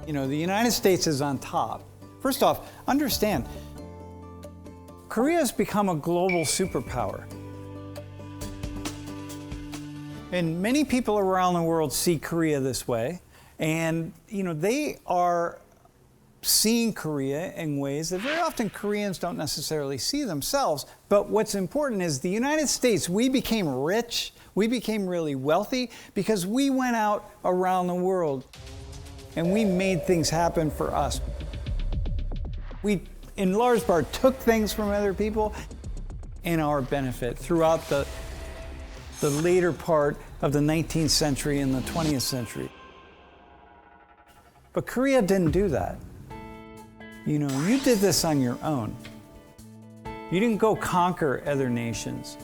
You know, the United States is on top. First off, understand, Korea has become a global superpower. And many people around the world see Korea this way. And, you know, they are seeing Korea in ways that very often Koreans don't necessarily see themselves. But what's important is the United States, we became rich, we became really wealthy because we went out around the world and we made things happen for us. We, in large part, took things from other people in our benefit throughout the later part of the 19th century and the 20th century. But Korea didn't do that. You know, you did this on your own. You didn't go conquer other nations,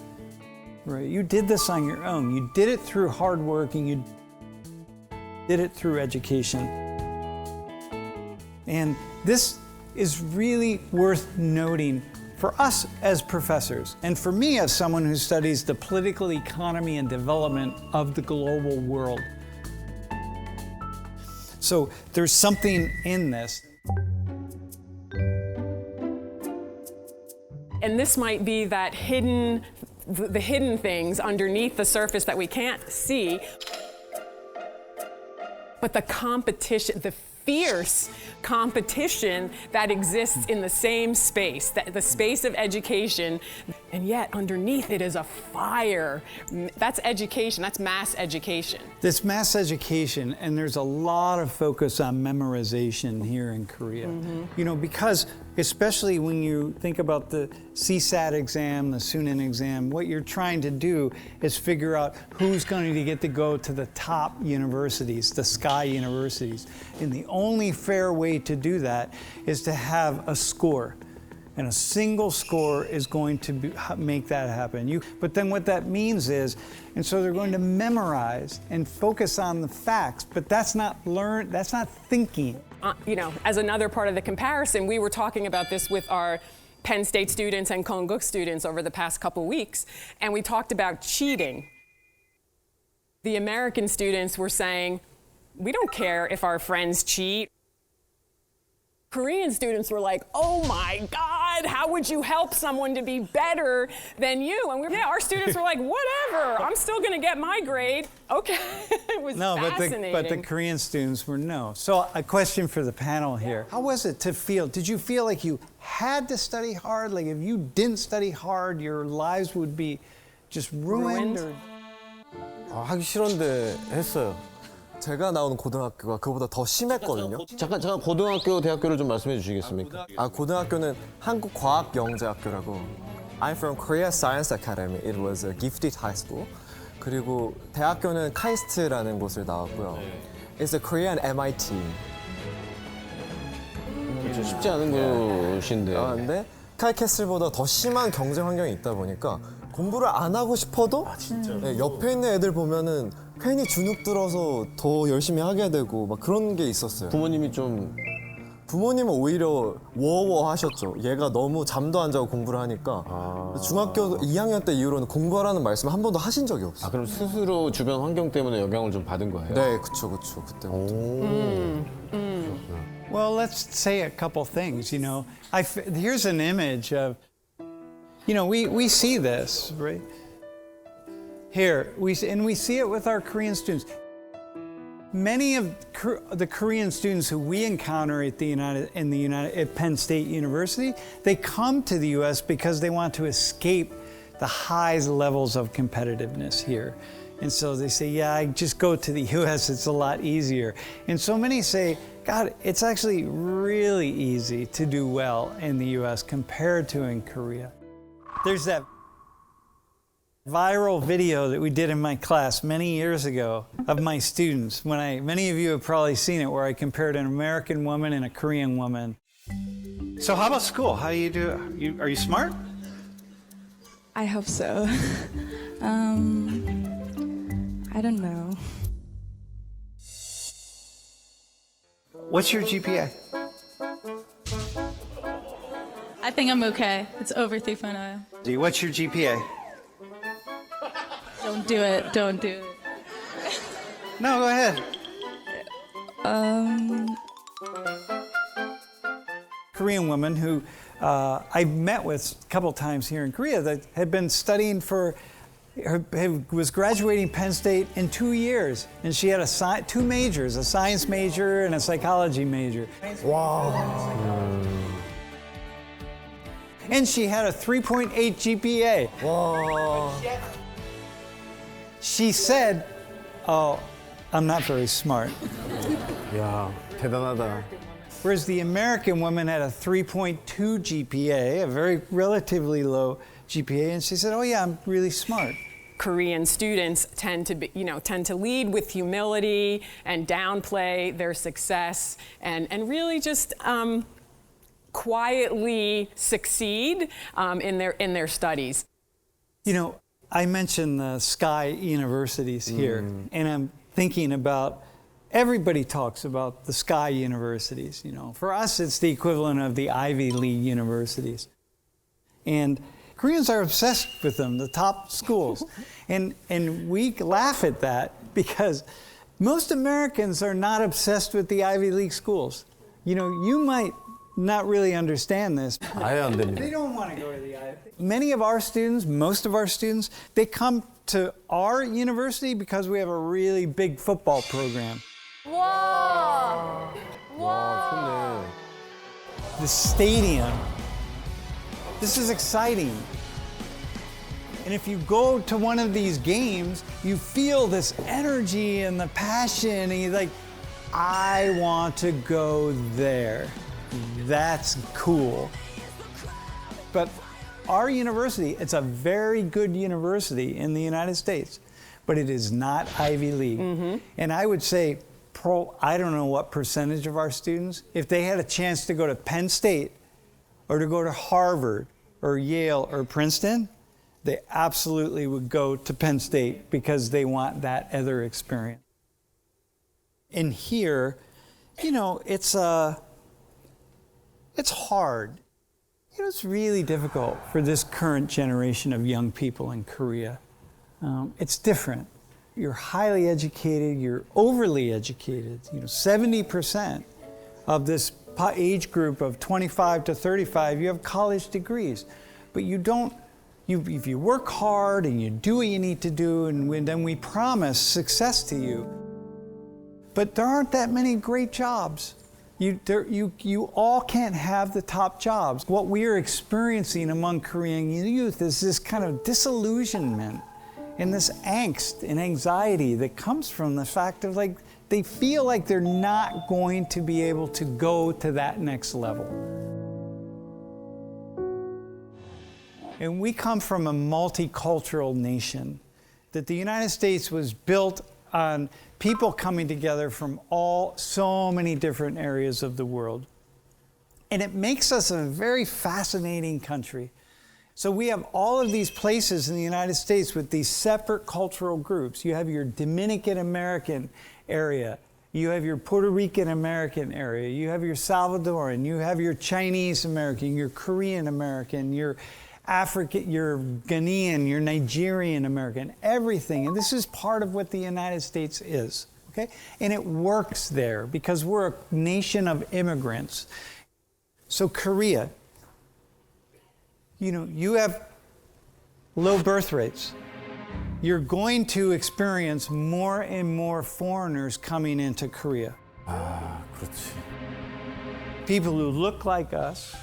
right? You did this on your own. You did it through hard work and you did it through education. And this is really worth noting for us as professors, and for me as someone who studies the political economy and development of the global world. So there's something in this. And this might be that the hidden things underneath the surface that we can't see. But the competition, the fierce competition that exists in the same space, the space of education, and yet underneath it is a fire. That's education, that's mass education. This mass education, and there's a lot of focus on memorization here in Korea. You know, because especially when you think about the CSAT exam, the Sunin exam, what you're trying to do is figure out who's going to get to go to the top universities, the sky universities. And the only fair way to do that is to have a score. And a single score is going to make that happen. But then what that means is, and so they're going to memorize and focus on the facts, but that's not thinking. You know, as another part of the comparison, we were talking about this with our Penn State students and Konkuk students over the past couple weeks, and we talked about cheating. The American students were saying, we don't care if our friends cheat. Korean students were like, oh my God, how would you help someone to be better than you? And our students were like, whatever, I'm still gonna get my grade. Okay, it was fascinating. But the Korean students were no. So a question for the panel here. How was it to feel, did you feel like you had to study hard? Like if you didn't study hard, your lives would be just ruined? 하기 싫은데 했어요. 제가 나오는 고등학교가 그보다 더 심했거든요. 잠깐 고등학교, 대학교를 좀 말씀해 주시겠습니까? 고등학교는 한국과학영재학교라고. I'm from Korea Science Academy. It was a gifted high school. 그리고 대학교는 카이스트라는 곳을 나왔고요. It's a Korean MIT. 쉽지 않은 곳인데. 근데 스카이캐슬보다 더 심한 경쟁 환경이 있다 보니까 공부를 안 하고 싶어도 네, 옆에 있는 애들 보면은 괜히 주눅 들어서 더 열심히 하게 되고 막 그런 게 있었어요. 부모님은 오히려 워워 하셨죠. 얘가 너무 잠도 안 자고 공부를 하니까 중학교 2학년 때 이후로는 공부하라는 말씀을 한 번도 하신 적이 없어요. 그럼 스스로 주변 환경 때문에 영향을 좀 받은 거예요? 네, 그쵸. 그때부터. Well, let's say a couple things, you know. Here's an image of, you know, we see this, right? Here, we see it with our Korean students. Many of the Korean students who we encounter at at Penn State University, they come to the U.S. because they want to escape the high levels of competitiveness here. And so they say, yeah, I just go to the U.S., it's a lot easier. And so many say, God, it's actually really easy to do well in the U.S. compared to in Korea. There's that viral video that we did in my class many years ago of my students. Many of you have probably seen it, where I compared an American woman and a Korean woman. So how about school? How do you do? Are you smart? I hope so. I don't know. What's your GPA? I think I'm okay. It's over 3.0. What's your GPA? Don't do it. Don't do it. No, go ahead. Korean woman who I've met with a couple times here in Korea that had been studying was graduating Penn State in 2 years, and she had two majors, a science major and a psychology major. 와. And she had a 3.8 GPA. 와. She said, "Oh, I'm not very smart." 야, 대단하다. Whereas the American woman had a 3.2 GPA, a very relatively low GPA, and she said, "Oh yeah, I'm really smart." Korean students tend to lead with humility and downplay their success and really just quietly succeed in their studies. You know, I mentioned the Sky Universities here, and I'm thinking about everybody talks about the Sky Universities. You know, for us, it's the equivalent of the Ivy League universities, and Koreans are obsessed with them, the top schools, and we laugh at that because most Americans are not obsessed with the Ivy League schools. You know, you might not really understand this. 아예 안 됩니다. They don't want to go to the Ivy League. Many of our students, most of our students, they come to our university because we have a really big football program. 와. 와, The stadium. This is exciting. And if you go to one of these games, you feel this energy and the passion, and you're like, I want to go there. That's cool. But our university, it's a very good university in the United States, but it is not Ivy League. And I would say, I don't know what percentage of our students, if they had a chance to go to Penn State or to go to Harvard or Yale or Princeton, they absolutely would go to Penn State because they want that other experience. And here, you know, it's hard. You know, it's really difficult for this current generation of young people in Korea. It's different. You're highly educated, you're overly educated. You know, 70% of this age group of 25 to 35, you have college degrees, but you don't. If you work hard and you do what you need to do, and then we promise success to you. But there aren't that many great jobs. You all can't have the top jobs. What we are experiencing among Korean youth is this kind of disillusionment and this angst and anxiety that comes from the fact of like they feel like they're not going to be able to go to that next level. And we come from a multicultural nation, that the United States was built on people coming together from so many different areas of the world. And it makes us a very fascinating country. So we have all of these places in the United States with these separate cultural groups. You have your Dominican American area, you have your Puerto Rican American area, you have your Salvadoran, you have your Chinese American, your Korean American, your African, your Ghanaian, your Nigerian American, everything. And this is part of what the United States is, okay? And it works there because we're a nation of immigrants. So Korea, you know, you have low birth rates. You're going to experience more and more foreigners coming into Korea. 아, 그렇지. People who look like us,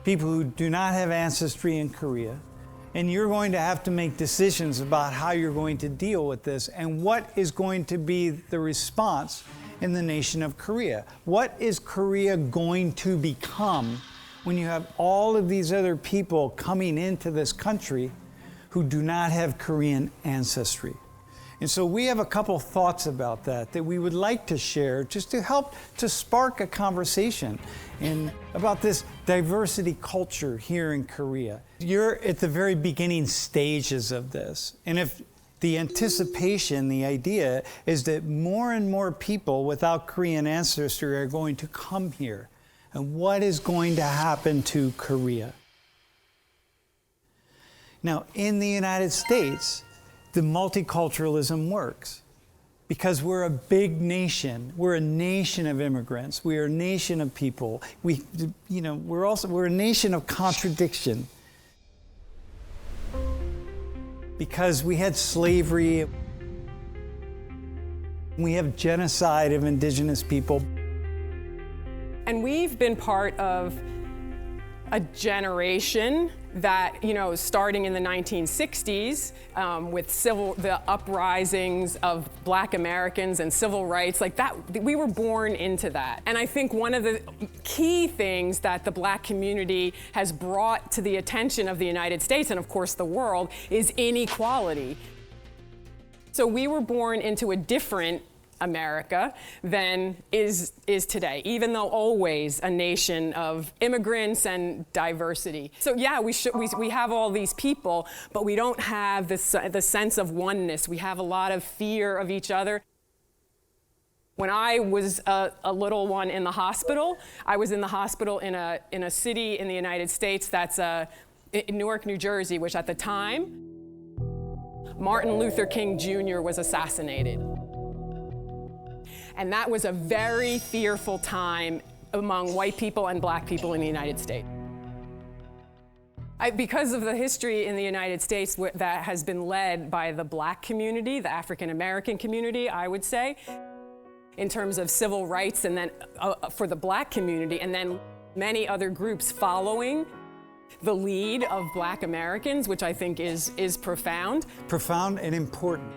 people who do not have ancestry in Korea, and you're going to have to make decisions about how you're going to deal with this and what is going to be the response in the nation of Korea. What is Korea going to become when you have all of these other people coming into this country who do not have Korean ancestry? And so we have a couple thoughts about that we would like to share just to help to spark a conversation about this diversity culture here in Korea. You're at the very beginning stages of this. And if the anticipation, the idea is that more and more people without Korean ancestry are going to come here. And what is going to happen to Korea? Now, in the United States, the multiculturalism works because we're a big nation. We're a nation of immigrants. We are a nation of people. We're a nation of contradiction. Because we had slavery, we have genocide of indigenous people. And we've been part of a generation that, starting in the 1960s with the uprisings of Black Americans and civil rights, like that, we were born into that. And I think one of the key things that the Black community has brought to the attention of the United States and of course the world is inequality. So we were born into a different America than is today, even though always a nation of immigrants and diversity. So yeah, we have all these people, but we don't have the sense of oneness. We have a lot of fear of each other. When I was a little one in the hospital, I was in the hospital in a city in the United States that's in Newark, New Jersey, which at the time, Martin Luther King Jr. was assassinated. And that was a very fearful time among white people and Black people in the United States. Because of the history in the United States that has been led by the Black community, the African American community, I would say, in terms of civil rights, and then for the Black community, and then many other groups following the lead of Black Americans, which I think is profound. Profound and important.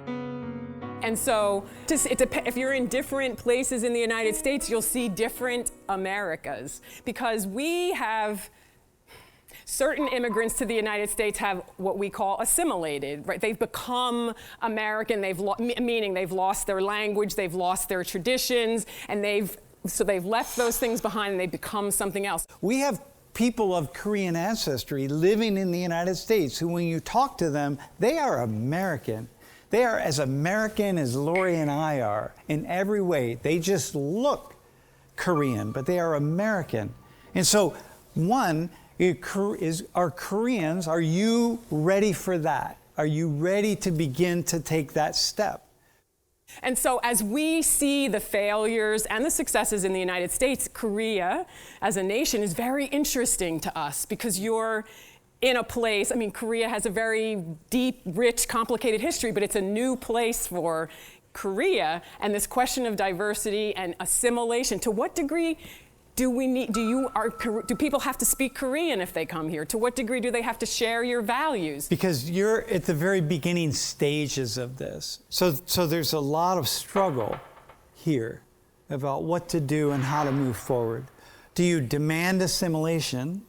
And so, if you're in different places in the United States, you'll see different Americas. Because we have, certain immigrants to the United States have what we call assimilated, right? They've become American, meaning they've lost their language, they've lost their traditions, and they've left those things behind and they've become something else. We have people of Korean ancestry living in the United States who, when you talk to them, they are American. They are as American as Lori and I are in every way. They just look Korean, but they are American. And so, one are Koreans, are you ready for that? Are you ready to begin to take that step? And so as we see the failures and the successes in the United States, Korea as a nation is very interesting to us because you're in a place, Korea has a very deep, rich, complicated history, but it's a new place for Korea. And this question of diversity and assimilation, to what degree do people have to speak Korean if they come here? To what degree do they have to share your values? Because you're at the very beginning stages of this. So there's a lot of struggle here about what to do and how to move forward. Do you demand assimilation?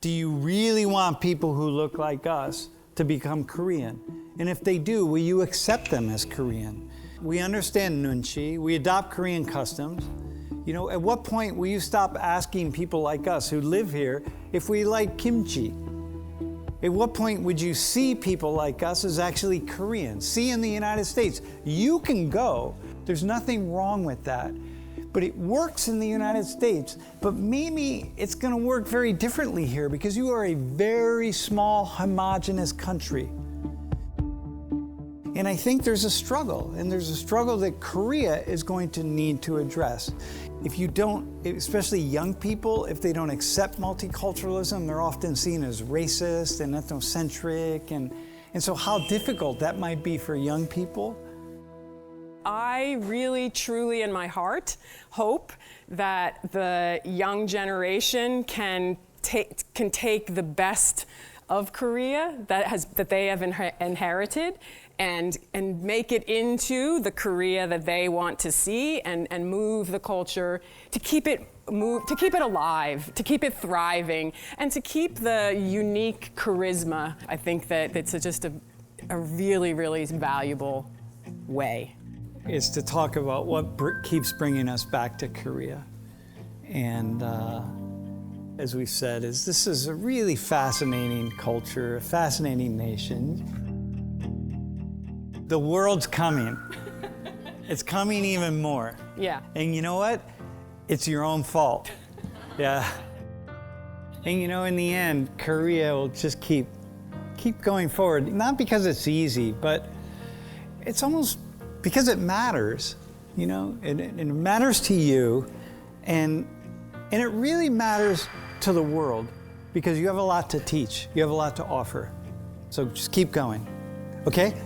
Do you really want people who look like us to become Korean? And if they do, will you accept them as Korean? We understand nunchi, we adopt Korean customs. At what point will you stop asking people like us who live here if we like kimchi? At what point would you see people like us as actually Korean? See in the United States, you can go. There's nothing wrong with that. But it works in the United States, but maybe it's going to work very differently here because you are a very small, homogeneous country. And I think there's a struggle, and there's a struggle that Korea is going to need to address. If you don't, especially young people, if they don't accept multiculturalism, they're often seen as racist and ethnocentric, and so how difficult that might be for young people. I really, truly, in my heart, hope that the young generation can take the best of Korea that they have inherited and make it into the Korea that they want to see and move the culture to keep it alive, to keep it thriving, and to keep the unique charisma. I think that it's just a really, really valuable way. Is to talk about what keeps bringing us back to Korea. And as we said, this is a really fascinating culture, a fascinating nation. The world's coming. It's coming even more. Yeah. And you know what? It's your own fault. Yeah. And in the end, Korea will just keep going forward. Not because it's easy, but it's almost because it matters, you know, it matters to you, and it really matters to the world because you have a lot to teach, you have a lot to offer. So just keep going, okay?